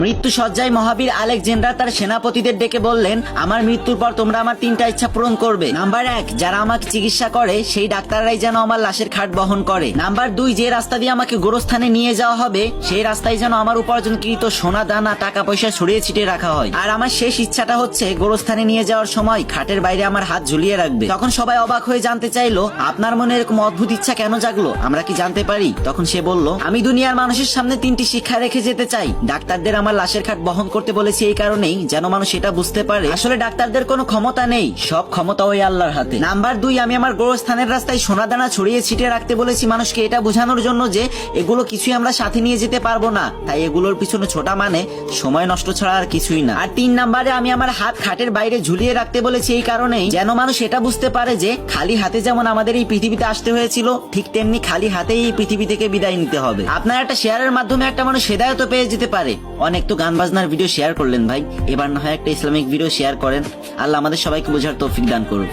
মৃত্যু সজ্জায় মহাবীর আলেকজান্ডার তার সেনাপতিদের ডেকে বললেন, আমার মৃত্যুর পর তোমরা আমার 3টা ইচ্ছা পূরণ করবে। নাম্বার 1, যারা আমাকে চিকিৎসা করে সেই ডাক্তাররাই যেন আমার লাশের খাট বহন করে। নাম্বার 2, যে রাস্তা দিয়ে আমাকে গোরস্থানে নিয়ে যাওয়া হবে সেই রাস্তায় যেন আমার উপার্জনকৃত সোনা দানা টাকা পয়সা ছড়িয়ে ছিটিয়ে রাখা হয়। আর আমার শেষ ইচ্ছাটা হচ্ছে গোরস্থানে নিয়ে যাওয়ার সময় খাটের বাইরে আমার হাত ঝুলিয়ে রাখবে। তখন সবাই অবাক হয়ে জানতে চাইলো, আপনার মনে এরকম অদ্ভুত ইচ্ছা কেন জাগলো, আমরা কি জানতে পারি? তখন সে বলল, আমি দুনিয়ার মানুষের সামনে 3টি শিক্ষা রেখে যেতে চাই। ডাক্তারদের আমার লাশের খাট বহন করতে বলেছি এই কারণেই যেন মানুষ এটা বুঝতে পারে আসলে ডাক্তারদের কোনো ক্ষমতা নেই, সব ক্ষমতা ওই আল্লাহর হাতে। নাম্বার 2, আমি আমার গোরস্থানের রাস্তায় সোনা দানা ছড়িয়ে ছিটিয়ে রাখতে বলেছি মানুষকে এটা বোঝানোর জন্য যে এগুলো কিছুই আমরা সাথে নিয়ে যেতে পারবো না, তাই এগুলোর পিছনে ছোটা মানে সময় নষ্ট ছাড়া আর কিছুই না। আর 3 নাম্বারে আমি আমার হাত খাটের বাইরে ঝুলিয়ে রাখতে বলেছি এই কারণেই যেন মানুষ এটা বুঝতে পারে যে খালি হাতে যেমন আমাদের এই পৃথিবীতে আসতে হয়েছিল ঠিক তেমনি খালি হাতেই এই পৃথিবী থেকে বিদায় নিতে হবে। আপনার একটা শেয়ারের মাধ্যমে একটা মানুষ হেদায়েত পেয়ে যেতে পারে। অনেক তো গান বাজনার ভিডিও শেয়ার করলেন ভাই, এবার না হয় একটা ইসলামিক ভিডিও শেয়ার করেন। আল্লাহ আমাদের সবাইকে বোঝার তৌফিক দান করুন।